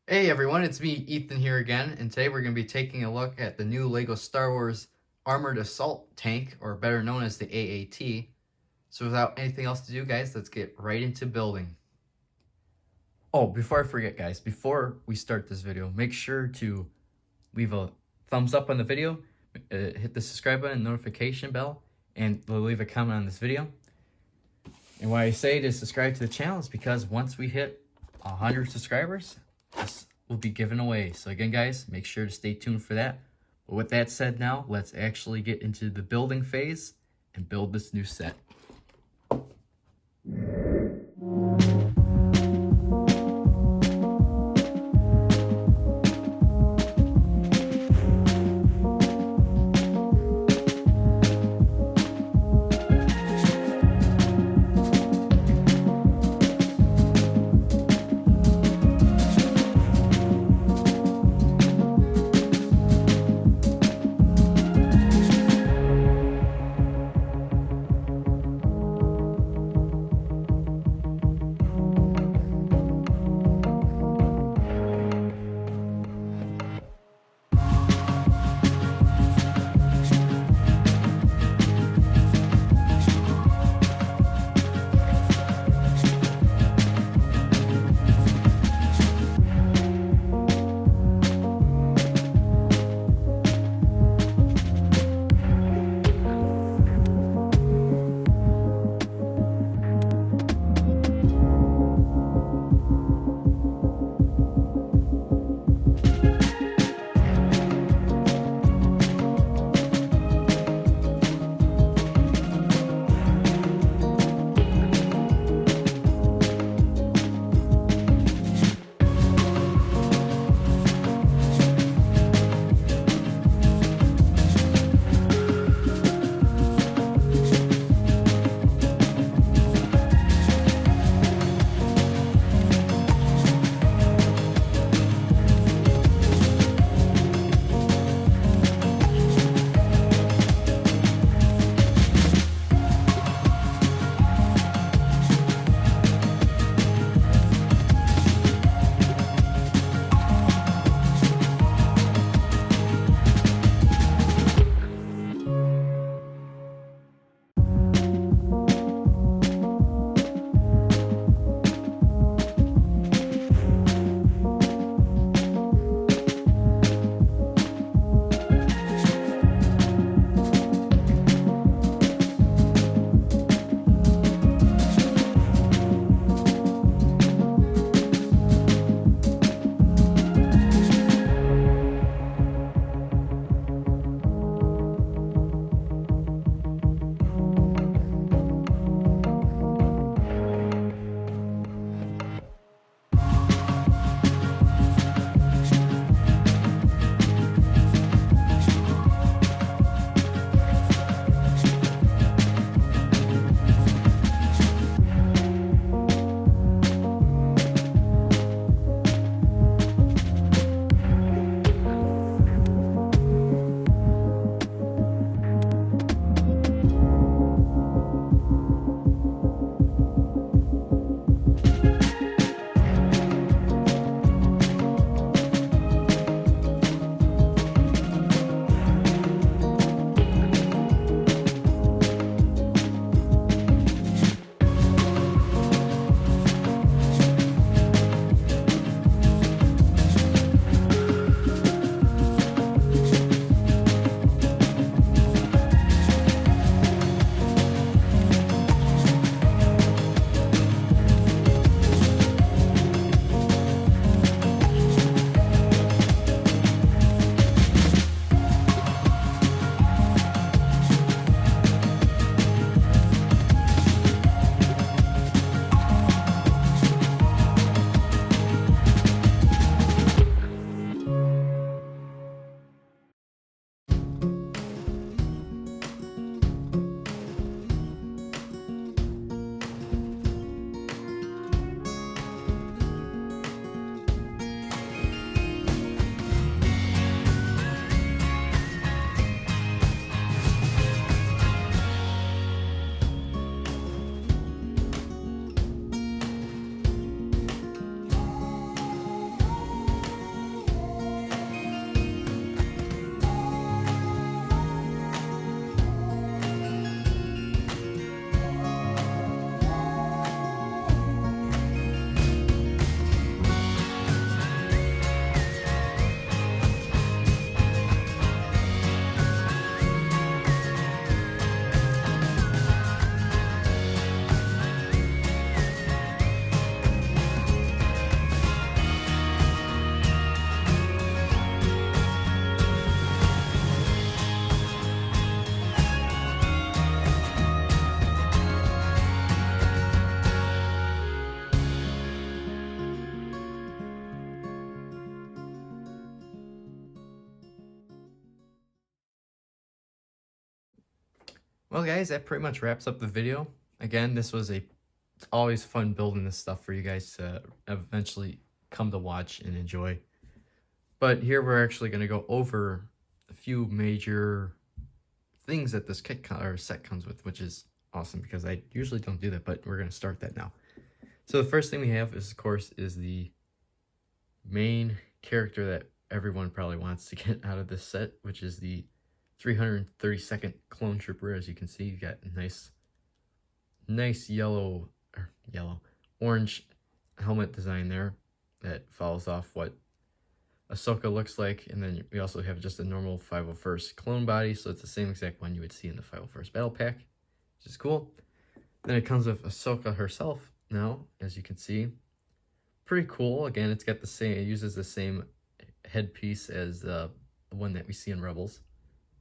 Hey everyone, it's me, Ethan here again, and today we're going to be taking a look at the new Lego Star Wars Armored Assault Tank, or better known as the AAT. So without anything else to do, guys, let's get right into building. Oh, before I forget, guys, before we start this video, make sure to leave a thumbs up on the video, hit the subscribe button and notification bell, and leave a comment on this video. And why I say to subscribe to the channel is because once we hit 100 subscribers, this will be given away. So again, guys, make sure to stay tuned for that. But with that said, now let's actually get into the building phase and build this new set. Well, guys, that pretty much wraps up the video. Again, it's always fun building this stuff for you guys to eventually come to watch and enjoy. But here we're actually going to go over a few major things that this set comes with, which is awesome because I usually don't do that, but we're going to start that now. So the first thing we have is, of course, is the main character that everyone probably wants to get out of this set, which is the 332nd Clone Trooper. As you can see, you got a nice orange helmet design there that follows off what Ahsoka looks like, and then we also have just a normal 501st clone body, so it's the same exact one you would see in the 501st Battle Pack, which is cool. Then it comes with Ahsoka herself now, as you can see. Pretty cool. Again, it uses the same headpiece as the one that we see in Rebels,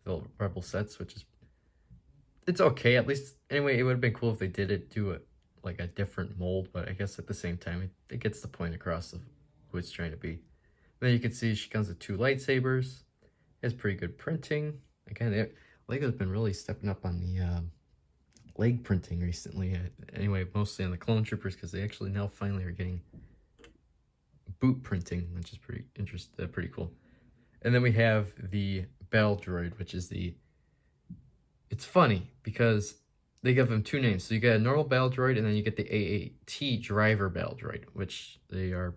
the Rebel sets, it's okay. At least, anyway, it would have been cool if they do it like a different mold, but I guess at the same time, it gets the point across of who it's trying to be. Then you can see she comes with 2 lightsabers. It has pretty good printing. Again, Lego's been really stepping up on the leg printing recently. Anyway, mostly on the Clone Troopers, because they actually now finally are getting boot printing, which is pretty cool. And then we have the Battle Droid, which is it's funny because they give them 2 names. So you get a normal Battle Droid, and then you get the AAT Driver Battle Droid, which they are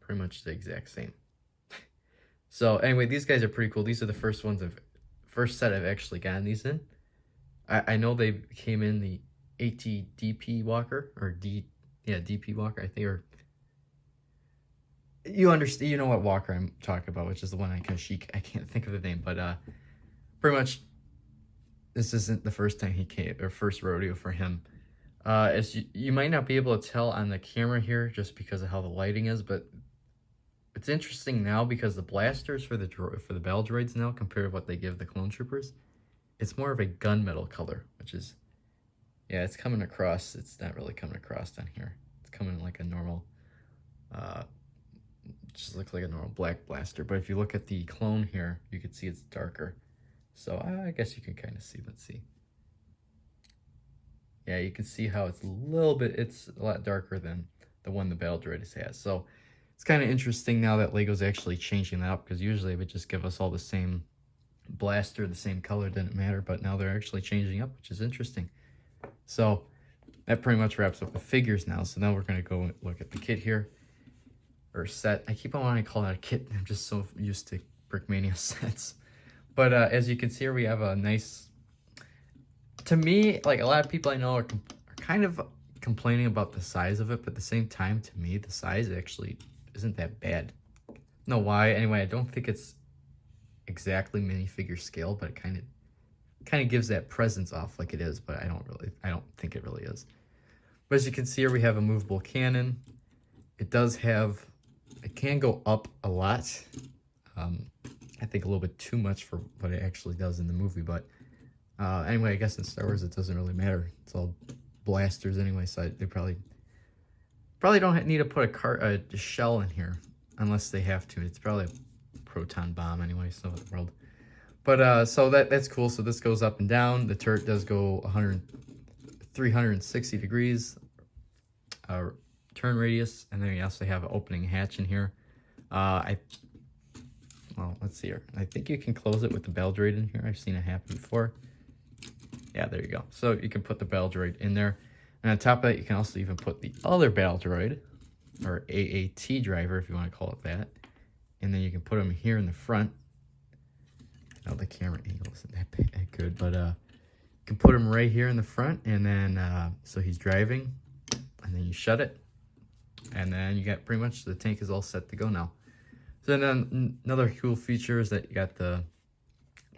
pretty much the exact same. So anyway, these guys are pretty cool. These are the first set I've actually gotten these in. I know they came in the AT-DP Walker, or DP Walker, I think, or you know what Walker I'm talking about, which is the one I can't think of the name, but pretty much this isn't the first time he came, or first rodeo for him. As you might not be able to tell on the camera here just because of how the lighting is, but it's interesting now because the blasters for the Battle Droids now, compared to what they give the Clone Troopers, it's more of a gunmetal color, which is, yeah, it's coming across. It's not really coming across down here. It's coming like a normal, just looks like a normal black blaster. But if you look at the clone here, you can see it's darker. So I guess you can kind of see. Let's see. Yeah, you can see how it's a lot darker than the one the Battle Droid has. So it's kind of interesting now that Lego's actually changing that up, because usually they would just give us all the same blaster, the same color, didn't matter, but now they're actually changing up, which is interesting. So that pretty much wraps up the figures now. So now we're going to go look at the kit here, or set. I keep on wanting to call that a kit. I'm just so used to Brickmania sets. But as you can see here, we have a nice, to me, like a lot of people I know are kind of complaining about the size of it, but at the same time, to me, the size actually isn't that bad. No, why? Anyway, I don't think it's exactly minifigure scale, but it kind of gives that presence off like it is, but I don't think it really is. But as you can see here, we have a movable cannon. It can go up a lot. I think a little bit too much for what it actually does in the movie, but anyway, I guess in Star Wars it doesn't really matter. It's all blasters anyway, so they probably don't need to put a shell in here unless they have to. It's probably a proton bomb anyway, so the world. But so that's cool. So this goes up and down. The turret does go 360 degrees turn radius, and then we also have an opening hatch in here. Well, let's see here. I think you can close it with the Battle Droid in here. I've seen it happen before. Yeah, there you go. So you can put the Battle Droid in there. And on top of that, you can also even put the other Battle Droid, or AAT driver, if you want to call it that. And then you can put them here in the front. Oh, the camera angle isn't that good, but you can put him right here in the front, and then so he's driving, and then you shut it, and then you got pretty much the tank is all set to go now. So then another cool feature is that you got the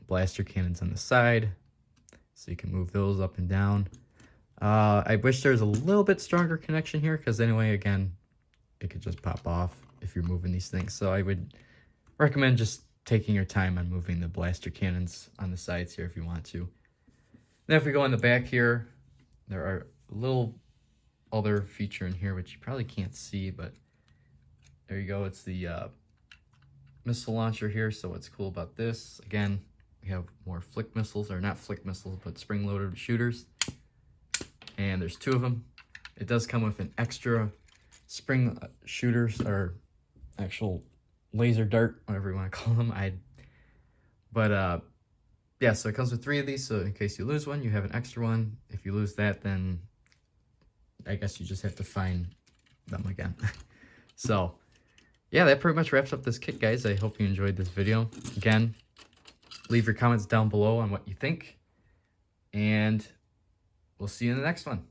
blaster cannons on the side, so you can move those up and down. I wish there was a little bit stronger connection here, because anyway, again, it could just pop off if you're moving these things. So I would recommend just taking your time on moving the blaster cannons on the sides here if you want to. Then if we go on the back here, there are a little other feature in here which you probably can't see, but there you go. It's the missile launcher here. So what's cool about this, again, We have more flick missiles, or not flick missiles, but spring-loaded shooters. And there's 2 of them. It does come with an extra spring shooters, or actual laser dart, whatever you want to call them. Yeah, so it comes with 3 of these, so in case you lose one, you have an extra one. If you lose that, then I guess you just have to find them again. So, yeah, that pretty much wraps up this kit, guys. I hope you enjoyed this video. Again, leave your comments down below on what you think, and we'll see you in the next one.